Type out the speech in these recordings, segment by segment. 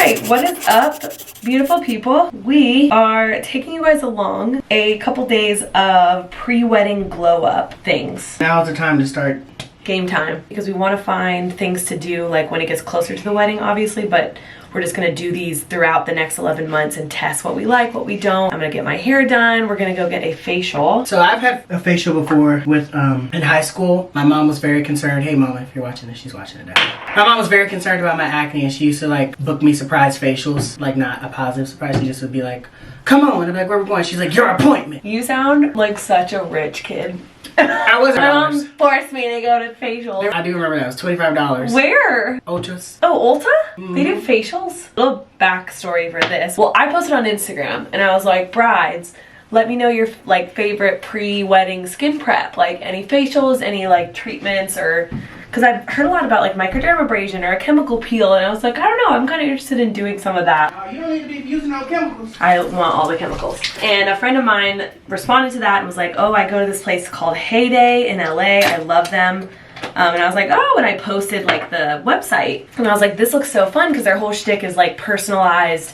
Alright, what is up, beautiful people? We are taking you guys along a couple days of pre-wedding glow up things. Now's the time to start game time, because we want to find things to do like when it gets closer to the wedding, obviously, but we're just gonna do these throughout the next 11 months and test what we like, what we don't. I'm gonna get my hair done. We're gonna go get a facial. So I've had a facial before with in high school. My mom was very concerned. Hey mama, if you're watching this, she's watching it now. My mom was very concerned about my acne, and she used to like book me surprise facials, like not a positive surprise. She just would be like, come on, and I'm like, where are we going? She's like, your appointment. You sound like such a rich kid. I was My mom forced me to go to facials. I do remember that. It was $25. Where? Ultras. Oh, Ulta? They do facials? Little backstory for this. Well, I posted on Instagram and I was like, brides, let me know your like favorite pre-wedding skin prep. Like any facials, any like treatments, or because I've heard a lot about like microdermabrasion or a chemical peel, and I was like, I don't know, I'm kind of interested in doing some of that. You don't need to be using no chemicals. I want all the chemicals. And a friend of mine responded to that and was like, oh, I go to this place called Heyday in LA. I love them. And I was like, oh, and I posted like the website. And I was like, this looks so fun, because their whole shtick is like personalized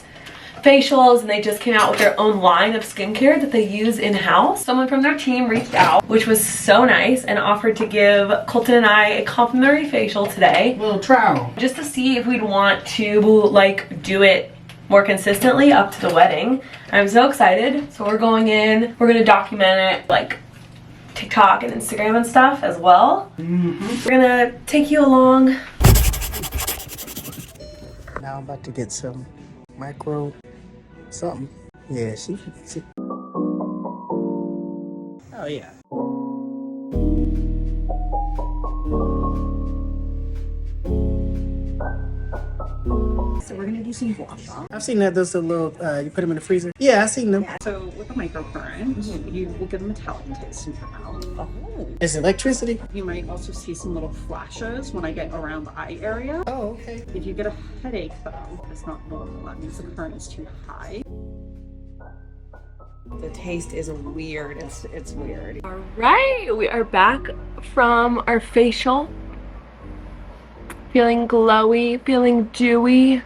facials, and they just came out with their own line of skincare that they use in-house. Someone from their team reached out, which was so nice, and offered to give Colton and I a complimentary facial today. A little trial. Just to see if we'd want to like do it more consistently up to the wedding. I'm so excited. So we're going in, we're gonna document it like TikTok and Instagram and stuff as well. We're gonna take you along. Now I'm about to get some micro something. Yeah, she. Oh yeah. So we're gonna do some wash off. I've seen that. Those little. You put them in the freezer. Yeah, I've seen them. Yeah. So with a microcurrent, you will get a metallic taste in your mouth. Oh. It's electricity. You might also see some little flashes when I get around the eye area. Oh, okay. If you get a headache though, it's not normal. That means the current is too high. The taste is weird. It's weird. All right, we are back from our facial. Feeling glowy, feeling dewy.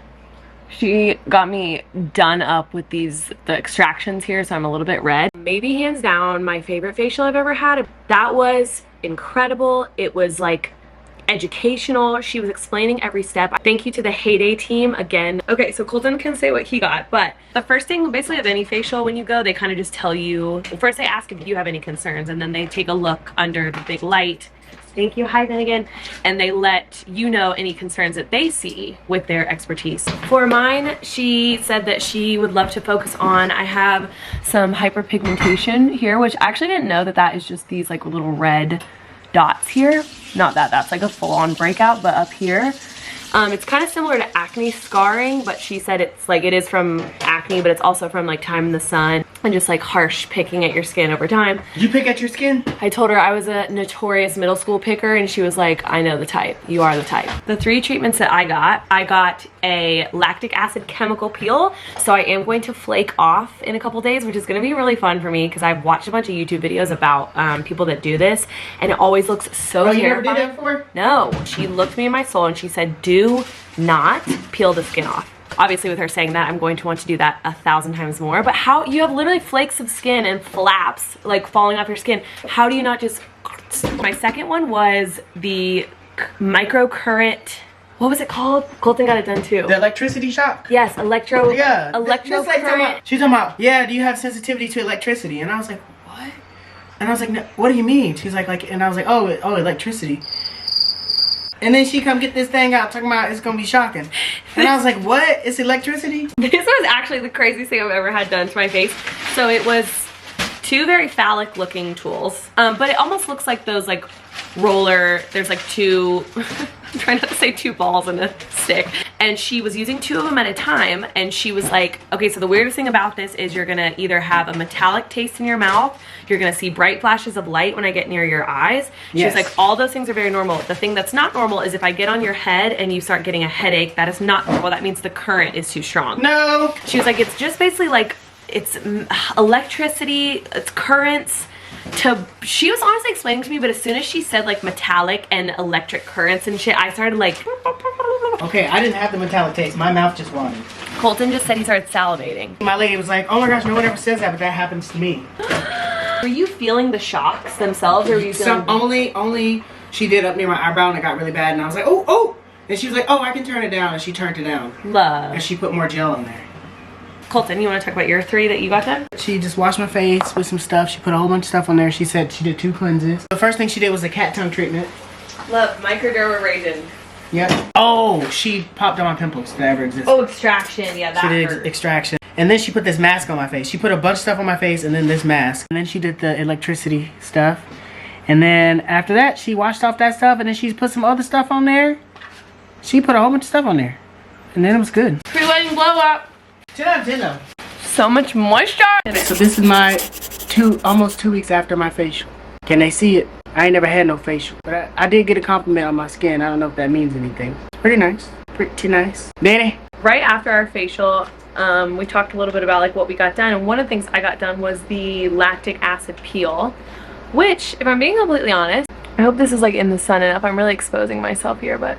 She got me done up with the extractions here, so I'm a little bit red. Maybe hands down my favorite facial I've ever had. That was incredible. It was like educational. She was explaining every step. Thank you to the Heyday team again. Okay, so Colton can say what he got, but the first thing basically of any facial, when you go, they kind of just tell you, first they ask if you have any concerns, and then they take a look under the big light. Thank you, hi then again. And they let you know any concerns that they see with their expertise. For mine, she said that she would love to focus on, I have some hyperpigmentation here, which I actually didn't know that is just these like little red dots here. Not that that's like a full-on breakout, but up here. It's kind of similar to acne scarring, but she said it's like, it is from acne, but it's also from like time in the sun and just like harsh picking at your skin over time. Did you pick at your skin? I told her I was a notorious middle school picker, and she was like, I know the type. You are the type. The 3 treatments that I got a lactic acid chemical peel. So I am going to flake off in a couple days, which is going to be really fun for me because I've watched a bunch of YouTube videos about people that do this, and it always looks so terrifying. You never did that before? No. She looked me in my soul and she said, do not peel the skin off. Obviously with her saying that, I'm going to want to do that 1,000 times more. But how, you have literally flakes of skin and flaps like falling off your skin. How do you not just... My second one was the microcurrent. What was it called? Colton got it done too. The electricity shock? Yes, Yeah. electrocurrent. She's talking about, yeah, do you have sensitivity to electricity? And I was like, what? And I was like, no, what do you mean? She's like, and I was like, oh, electricity. And then she come get this thing out talking about it's gonna be shocking. And I was like, what? It's electricity? This was actually the craziest thing I've ever had done to my face. So it was 2 very phallic looking tools, but it almost looks like those like roller, there's like 2, I'm trying not to say 2 balls in a stick, and she was using 2 of them at a time, and she was like, okay, so the weirdest thing about this is you're gonna either have a metallic taste in your mouth, you're gonna see bright flashes of light when I get near your eyes. She was like, all those things are very normal. The thing that's not normal is if I get on your head and you start getting a headache, that is not normal. That means the current is too strong. No. She was like, it's just basically like, it's electricity, it's currents. She was honestly explaining to me, but as soon as she said like metallic and electric currents and shit, I started like Okay, I didn't have the metallic taste. My mouth just watered. Colton just said he started salivating. My lady was like, oh my gosh, no one ever says that, but that happens to me. Were you feeling the shocks themselves, or were you feeling... Only she did up near my eyebrow and it got really bad, and I was like, oh! And she was like, oh, I can turn it down, and she turned it down. Love. And she put more gel in there. Colton, you want to talk about your 3 that you got done? She just washed my face with some stuff. She put a whole bunch of stuff on there. She said she did 2 cleanses. The first thing she did was a cat tongue treatment. Love, microdermabrasion. Yep. Oh, she popped on my pimples that ever existed. Oh, extraction. Yeah, that She did hurt. extraction. And then she put this mask on my face. She put a bunch of stuff on my face and then this mask. And then she did the electricity stuff. And then after that, she washed off that stuff and then she put some other stuff on there. She put a whole bunch of stuff on there. And then it was good. Pre-wedding blow up. 10 out of 10 though. So much moisture. So this is my almost 2 weeks after my facial. Can they see it? I ain't never had no facial. But I did get a compliment on my skin. I don't know if that means anything. Pretty nice. Pretty nice. Danny? Right after our facial, we talked a little bit about like what we got done, and one of the things I got done was the lactic acid peel, which, if I'm being completely honest, I hope this is like in the sun enough. I'm really exposing myself here, but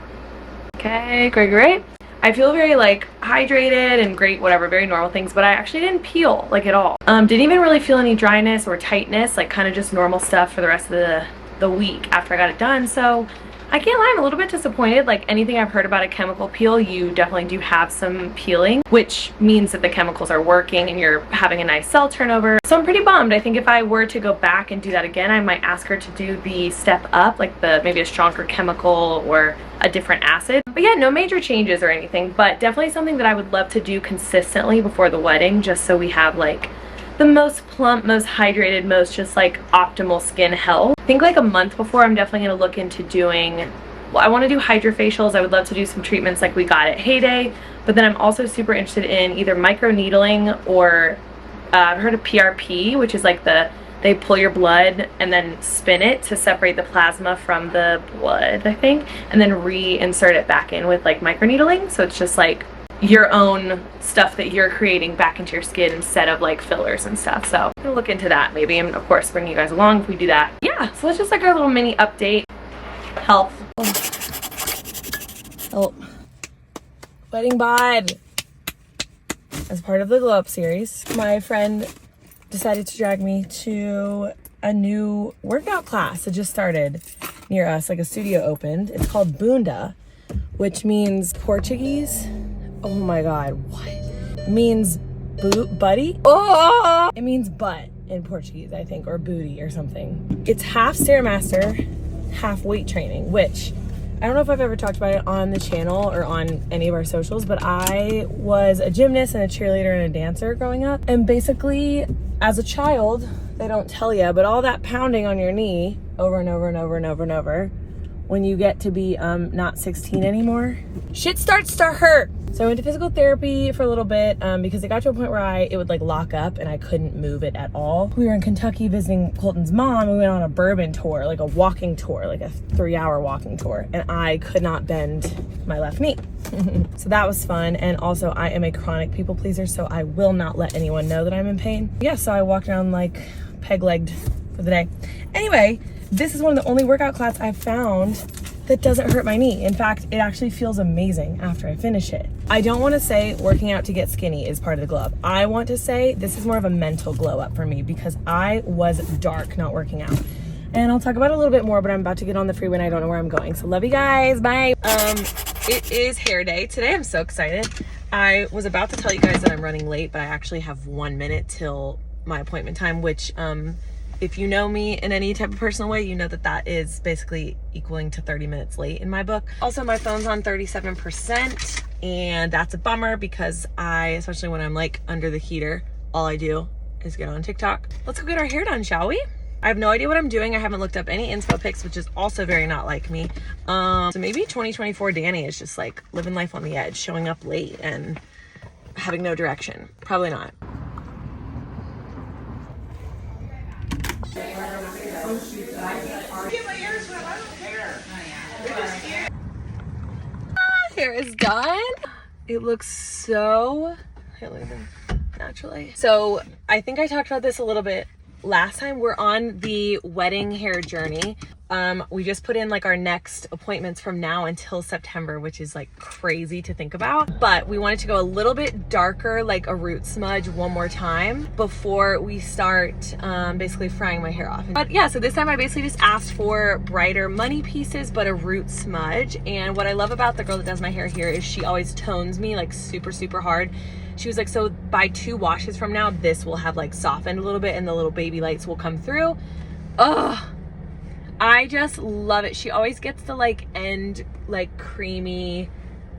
okay, great. I feel very like hydrated and great, whatever, very normal things, but I actually didn't peel like at all. Didn't even really feel any dryness or tightness, like kind of just normal stuff for the rest of the week after I got it done. So I can't lie, I'm a little bit disappointed. Like anything I've heard about a chemical peel, you definitely do have some peeling, which means that the chemicals are working and you're having a nice cell turnover. So I'm pretty bummed. I think if I were to go back and do that again, I might ask her to do the step up, like maybe a stronger chemical or a different acid. But yeah, no major changes or anything, but definitely something that I would love to do consistently before the wedding, just so we have like the most plump, most hydrated, most just like optimal skin health. I think like a month before, I'm definitely going to look into doing, well, I want to do hydrofacials. I would love to do some treatments like we got at Heyday, but then I'm also super interested in either microneedling or I've heard of PRP, which is like they pull your blood and then spin it to separate the plasma from the blood, I think, and then reinsert it back in with like microneedling. So it's just like your own stuff that you're creating back into your skin instead of like fillers and stuff. So I'm gonna look into that maybe, and of course bring you guys along if we do that. Yeah, so that's just like our little mini update. Health. Oh. Wedding bod. As part of the Glow Up series, my friend decided to drag me to a new workout class that just started near us, like a studio opened. It's called Bunda, which means Portuguese. Oh my God, what? It means buddy? Oh! It means butt in Portuguese, I think, or booty or something. It's half Stairmaster, half weight training, which I don't know if I've ever talked about it on the channel or on any of our socials, but I was a gymnast and a cheerleader and a dancer growing up. And basically, as a child, they don't tell you, but all that pounding on your knee over and over and over and over and over, when you get to be not 16 anymore, shit starts to hurt. So I went to physical therapy for a little bit because it got to a point where it would like lock up and I couldn't move it at all. We were in Kentucky visiting Colton's mom. We went on a bourbon tour, like a walking tour, like a 3-hour walking tour, and I could not bend my left knee. So that was fun. And also I am a chronic people pleaser, so I will not let anyone know that I'm in pain. Yeah, so I walked around like peg-legged for the day. Anyway, this is one of the only workout classes I've found that doesn't hurt my knee. In fact, it actually feels amazing after I finish it. I don't want to say working out to get skinny is part of the glow up. I want to say this is more of a mental glow up for me because I was dark not working out. And I'll talk about it a little bit more, but I'm about to get on the freeway and I don't know where I'm going. So love you guys, bye. It is hair day. Today I'm so excited. I was about to tell you guys that I'm running late, but I actually have 1 minute till my appointment time, which if you know me in any type of personal way, you know that that is basically equaling to 30 minutes late in my book. Also, my phone's on 37%, and that's a bummer because especially when I'm like under the heater, all I do is get on TikTok. Let's go get our hair done, shall we? I have no idea what I'm doing. I haven't looked up any inspo pics, which is also very not like me. So maybe 2024 Danny is just like living life on the edge, showing up late and having no direction. Probably not. Hair is done. It looks so naturally. So I think I talked about this a little bit last time. We're on the wedding hair journey. We just put in like our next appointments from now until September, which is like crazy to think about. But we wanted to go a little bit darker, like a root smudge one more time before we start basically frying my hair off. But yeah, so this time I basically just asked for brighter money pieces, but a root smudge. And what I love about the girl that does my hair here is she always tones me like super, super hard. She was like, so by 2 washes from now, this will have like softened a little bit and the little baby lights will come through. Ugh. I just love it. She always gets the like end like creamy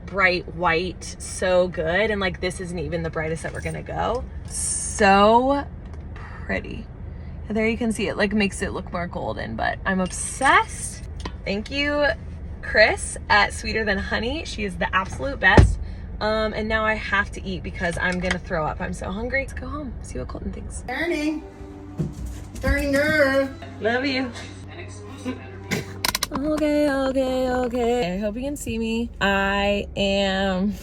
bright white so good, and like this isn't even the brightest that we're gonna go. So pretty. And there you can see it like makes it look more golden, but I'm obsessed. Thank you Chris at Sweeter Than Honey. She is the absolute best. And now I have to eat because I'm gonna throw up. I'm so hungry. Let's go home, see what Colton thinks. Turning girl. Love you. Okay. I hope you can see me. I am.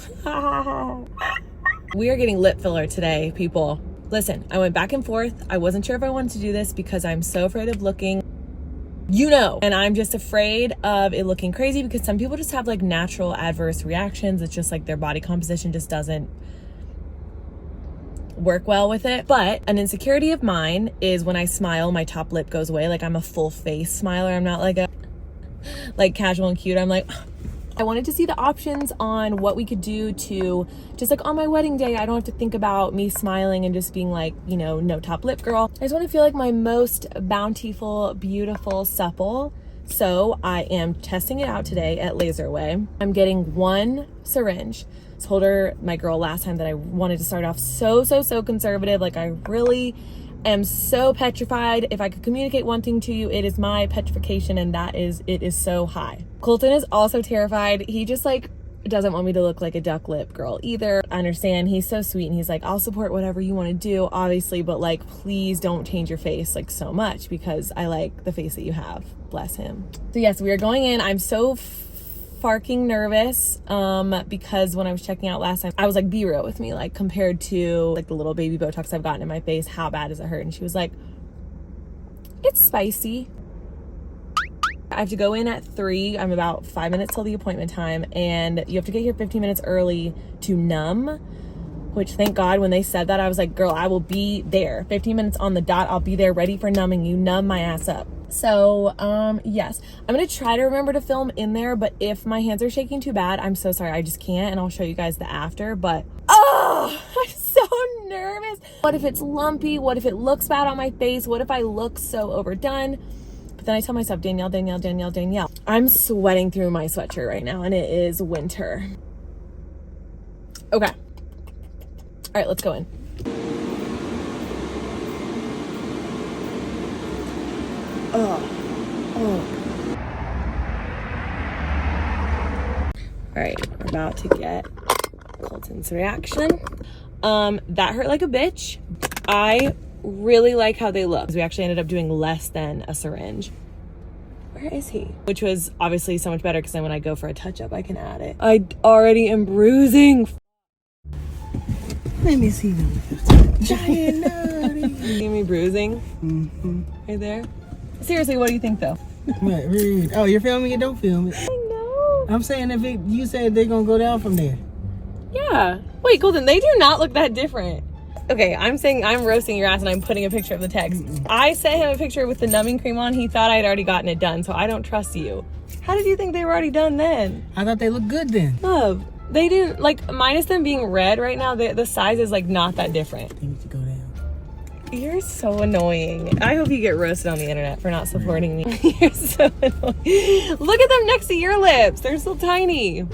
We are getting lip filler today, people. Listen, I went back and forth. I wasn't sure if I wanted to do this because I'm so afraid of looking, and I'm just afraid of it looking crazy because some people just have like natural adverse reactions. It's just like their body composition just doesn't work well with it. But an insecurity of mine is when I smile, my top lip goes away. Like I'm a full face smiler. I'm not like a casual and cute. I'm like, I wanted to see the options on what we could do to just like on my wedding day, I don't have to think about me smiling and just being like, no top lip girl. I just want to feel like my most bountiful, beautiful, supple. So I am testing it out today at Laser Way. I'm getting 1 syringe. I told her, my girl, last time that I wanted to start off so conservative. Like I really am so petrified. If I could communicate one thing to you, it is my petrification, and that is, it is so high. Colton is also terrified. He just like doesn't want me to look like a duck lip girl either. I understand, he's so sweet and he's like, I'll support whatever you want to do, obviously, but like please don't change your face like so much because I like the face that you have. Bless him. So yes, we are going in. I'm so farking nervous because when I was checking out last time, I was like, be real with me, like compared to like the little baby Botox I've gotten in my face, how bad does it hurt? And she was like, it's spicy. I have to go in at 3. I'm about 5 minutes till the appointment time, and you have to get here 15 minutes early to numb, which thank God when they said that, I was like, girl, I will be there 15 minutes on the dot. I'll be there ready for numbing you. Numb my ass up. So yes, I'm gonna try to remember to film in there, but if my hands are shaking too bad, I'm so sorry, I just can't, and I'll show you guys the after. But oh, I'm so nervous. What if it's lumpy? What if it looks bad on my face? What if I look so overdone? But then I tell myself, Danielle. I'm sweating through my sweatshirt right now, and it is winter. Okay, all right, let's go in. All right, we're about to get Colton's reaction. That hurt like a bitch. I really like how they look. We actually ended up doing less than a syringe. Where is he? Which was obviously so much better because then when I go for a touch-up, I can add it. I already am bruising. Let me see them. Giant nutty. See me bruising? Mm-hmm. Right there. Seriously, what do you think though? What, read? Oh, you're filming it? Don't film it. I know. I'm saying you said they're gonna go down from there. Yeah. Wait, Colton, they do not look that different. Okay, I'm saying I'm roasting your ass and I'm putting a picture of the text. I sent him a picture with the numbing cream on. He thought I'd already gotten it done, so I don't trust you. How did you think they were already done then? I thought they looked good then. Love, they didn't, like, minus them being red right now, the size is like not that different. They need to go down. You're so annoying. I hope you get roasted on the internet for not supporting me. You're so annoying. Look at them next to your lips. They're so tiny.